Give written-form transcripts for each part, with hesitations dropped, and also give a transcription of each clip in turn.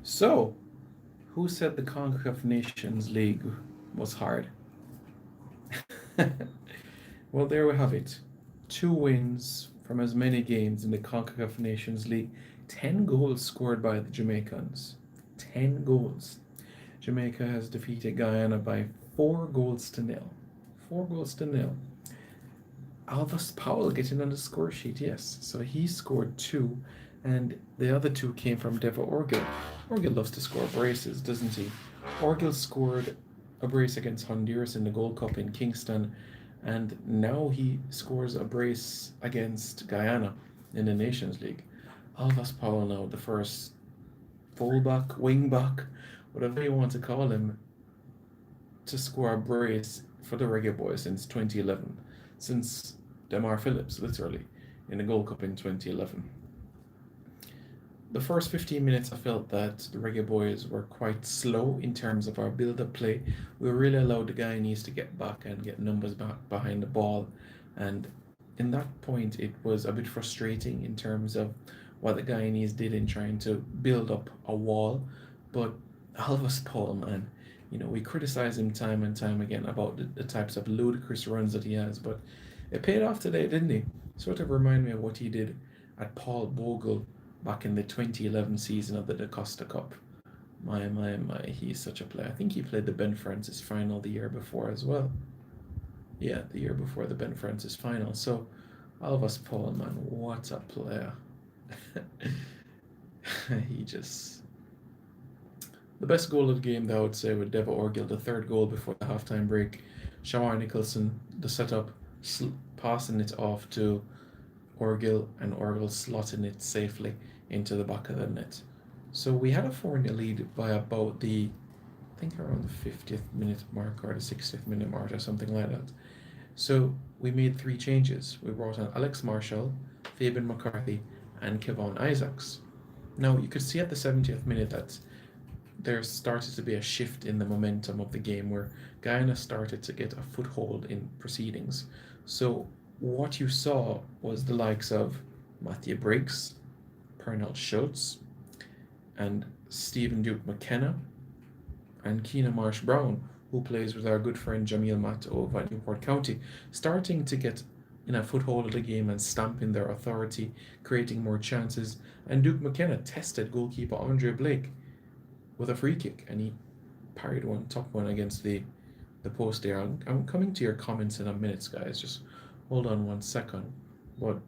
So, who said the CONCACAF Nations League was hard? Well, there we have it. Two wins from as many games in the CONCACAF Nations League. 10 goals scored by the Jamaicans. 10 goals. Jamaica has defeated Guyana by 4 goals to nil. 4 goals to nil. Alvis Powell getting on the score sheet, yes. So he scored two, and the other two came from Deva Orgil. Orgil loves to score braces, doesn't he? Orgil scored a brace against Honduras in the Gold Cup in Kingston, and now he scores a brace against Guyana in the Nations League. Alvis Powell now, the first fullback, wingback, whatever you want to call him, to score a brace for the Reggae Boys since 2011, since Demar Phillips, literally, in the Gold Cup in 2011. The first 15 minutes, I felt that the Reggae Boys were quite slow in terms of our build up play. We really allowed the Guyanese to get back and get numbers back behind the ball. And in that point, it was a bit frustrating in terms of what the Guyanese did in trying to build up a wall. But Alvis Paul, man, we criticize him time and time again about the types of ludicrous runs that he has, but it paid off today, didn't he? Sort of remind me of what he did at Paul Bogle back in the 2011 season of the Da Costa Cup. My, he's such a player. I think he played the Ben Francis final the year before as well. Yeah, the year before the Ben Francis final. So, Alvis Paul, man, what a player. he just. The best goal of the game, though, I would say, with Deva Orgil, the third goal before the halftime break. Shamar Nicholson, the setup, passing it off to Orgil, and Orgil slotting it safely into the back of the net. So we had a 4-0 lead by about I think around the 50th minute mark or the 60th minute mark or something like that. So we made three changes. We brought on Alex Marshall, Fabian McCarthy, and Kevon Isaacs. Now you could see at the 70th minute that there started to be a shift in the momentum of the game where Guyana started to get a foothold in proceedings. So what you saw was the likes of Matthew Briggs, Pernell Schultz, and Stephen Duke McKenna, and Keena Marsh Brown, who plays with our good friend Jamil Matt over at Newport County, starting to get in a foothold of the game and stamping their authority, creating more chances. And Duke McKenna tested goalkeeper Andre Blake with a free kick, and he parried one, top one against the post there. I'm coming to your comments in a minute, guys. Just hold on 1 second. But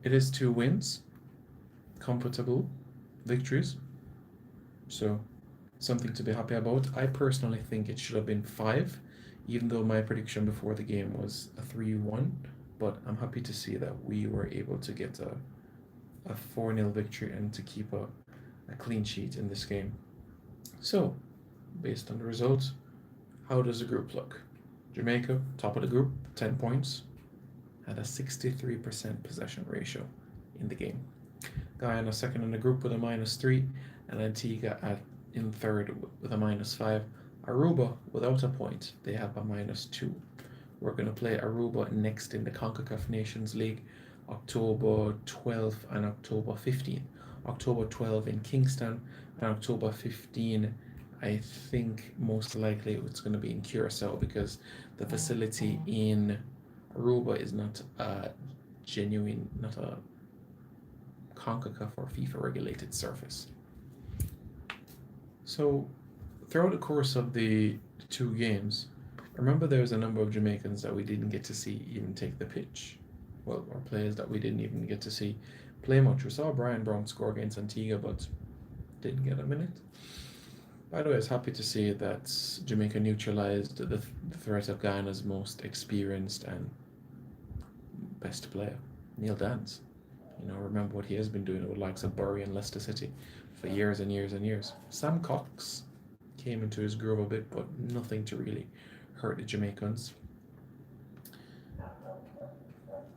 it is 2 wins, comfortable victories. So something to be happy about. I personally think it should have been 5, even though my prediction before the game was a 3-1. But I'm happy to see that we were able to get a 4-0 victory and to keep a clean sheet in this game. So, based on the results, how does the group look? Jamaica, top of the group, 10 points, had a 63% possession ratio in the game. Guyana second in the group with a -3, and Antigua in third with a -5. Aruba without a point, they have a -2. We're going to play Aruba next in the CONCACAF Nations League, October 12th and October 15th. October 12th in Kingston, and October 15th, I think most likely it's going to be in Curacao because the facility in Aruba is not a genuine, not a CONCACAF or FIFA regulated surface. So, throughout the course of the 2 games, remember there was a number of Jamaicans that we didn't get to see even take the pitch. Well, or players that we didn't even get to see play much. We saw Brian Brown score against Antigua, but didn't get a minute. By the way, I was happy to see that Jamaica neutralized the threat of Guyana's most experienced and best player, Neil Dance. Remember what he has been doing with the likes of Bury and Leicester City for years and years and years. Sam Cox came into his groove a bit, but nothing to really hurt the Jamaicans.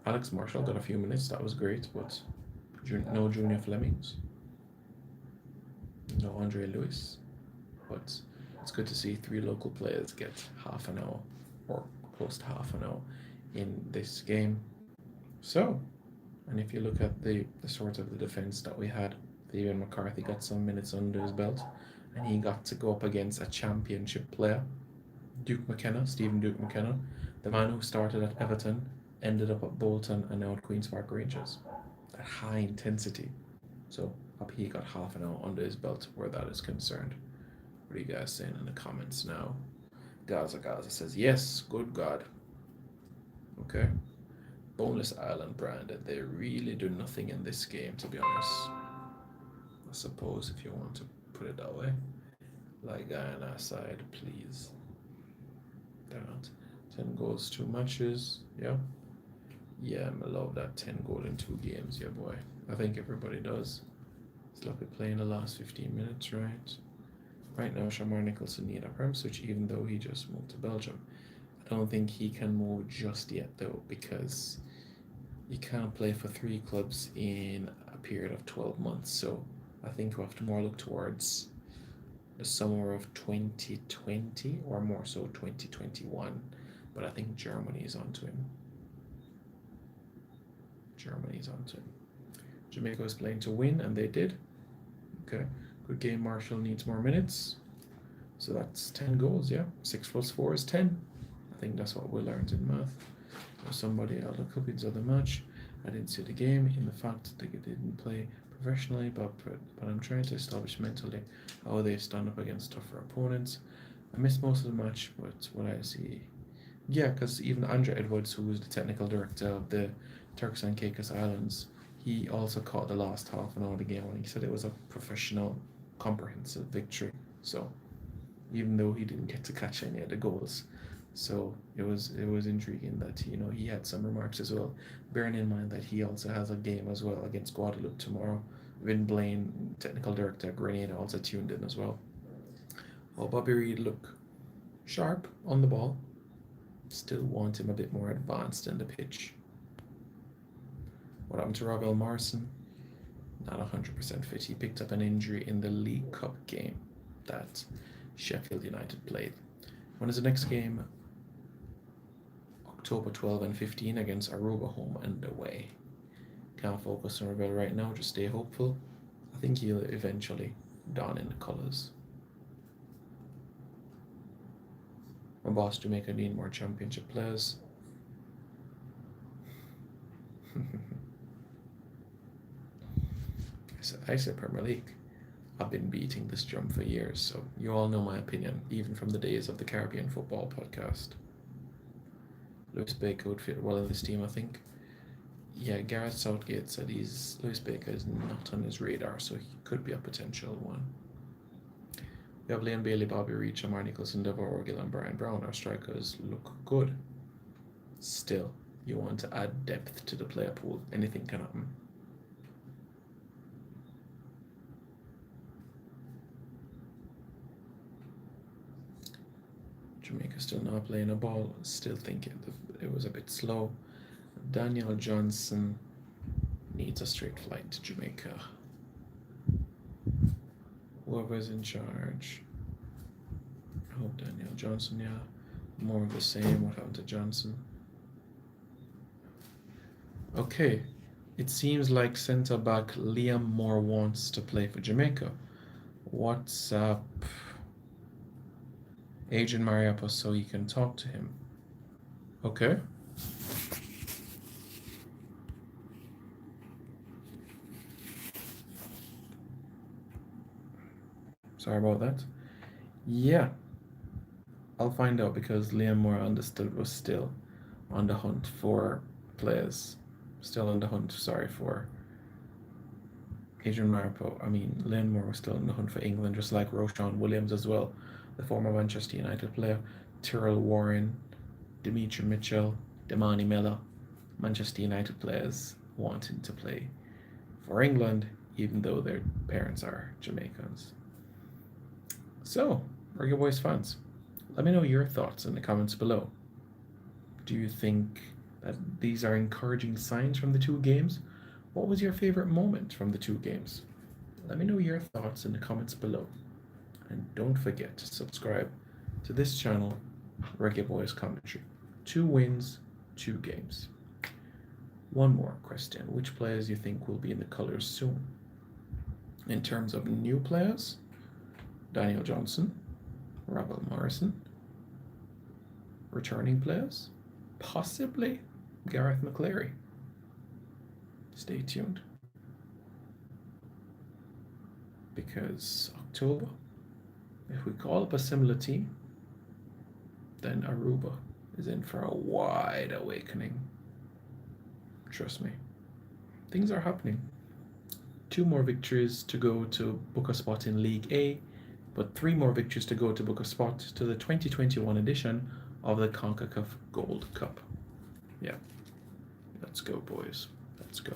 Alex Marshall got a few minutes, that was great, but no Junior Flemings, no Andre Lewis. But it's good to see 3 local players get half an hour or close to half an hour in this game. So, and if you look at the sort of the defense that we had, David McCarthy got some minutes under his belt, and he got to go up against a championship player, Stephen Duke McKenna, the man who started at Everton, ended up at Bolton, and now at Queen's Park Rangers. At high intensity. So up he got half an hour under his belt where that is concerned. What are you guys saying in the comments now? Gaza says, yes, good God. Okay. Boneless Island branded. They really do nothing in this game, to be honest. I suppose if you want to put it that way. Like Guyana aside, please. They're not. 10 goals, 2 matches. Yeah. Yeah, I love that 10 goal in 2 games. Yeah, boy. I think everybody does. It's like we play in the last 15 minutes, right? Right now, Shamar Nicholson need a prem switch, even though he just moved to Belgium. I don't think he can move just yet, though, because you can't play for 3 clubs in a period of 12 months. So I think we have to more look towards the summer of 2020 or more so 2021. But I think Germany is onto him. Jamaica was playing to win, and they did. Okay, good game. Marshall needs more minutes. So that's 10 goals, yeah. 6 plus 4 is 10. I think that's what we learned in math. Or somebody else copied of the match. I didn't see the game in the fact that they didn't play professionally, but I'm trying to establish mentally how they stand up against tougher opponents. I missed most of the match, but what I see, yeah, because even Andrea Edwards, who was the technical director of the Turks and Caicos Islands, he also caught the last half an hour of the game, and he said it was a professional, comprehensive victory. So even though he didn't get to catch any of the goals, so it was intriguing that he had some remarks as well, bearing in mind that he also has a game as well against Guadeloupe tomorrow. Vin Blaine, technical director at Grenada, also tuned in as well. Oh, Bobby Reid look sharp on the ball. Still want him a bit more advanced in the pitch. What happened to Rob L. Morrison? Not 100% fit. He picked up an injury in the League Cup game that Sheffield United played. When is the next game? October 12 and 15 against Aruba, home and away. Can't focus on Ravel right now, just stay hopeful. I think he'll eventually don in the colours. My boss Jamaica need more championship players. I say Premier League. I've been beating this drum for years, so you all know my opinion, even from the days of the Caribbean Football Podcast. Lewis Baker would fit well in this team, I think. Yeah, Gareth Southgate said Lewis Baker is not on his radar, so he could be a potential one. We have Liam Bailey, Bobby Reid, Shamar Nicholson, Deborah Orgill, and Brian Brown. Our strikers look good. Still, you want to add depth to the player pool. Anything can happen. Jamaica still not playing a ball. Still thinking it was a bit slow. Daniel Johnson needs a straight flight to Jamaica. Whoever's in charge. I hope Daniel Johnson, yeah. More of the same. What happened to Johnson? Okay. It seems like centre-back Liam Moore wants to play for Jamaica. What's up? Agent Mariappa so you can talk to him. Okay. Sorry about that. Yeah. I'll find out because Liam Moore understood was still on the hunt for players. Still on the hunt, for Adrian Mariappa. Liam Moore was still on the hunt for England, just like Roshan Williams as well, the former Manchester United player, Tyrrell Warren, Dimitri Mitchell, Damani Miller, Manchester United players wanting to play for England, even though their parents are Jamaicans. So, Reggae Boyz fans, let me know your thoughts in the comments below. Do you think that these are encouraging signs from the 2 games? What was your favorite moment from the 2 games? Let me know your thoughts in the comments below. And don't forget to subscribe to this channel, Reggae Boyz Commentary. 2 wins, 2 games. One more question. Which players do you think will be in the colours soon? In terms of new players, Daniel Johnson, Ravel Morrison. Returning players, possibly Gareth McCleary. Stay tuned. Because October, if we call up a similar team, then Aruba is in for a wide awakening. Trust me. Things are happening. 2 more victories to go to book a spot in League A, but 3 more victories to go to book a spot to the 2021 edition of the CONCACAF Gold Cup. Yeah. Let's go, boys. Let's go.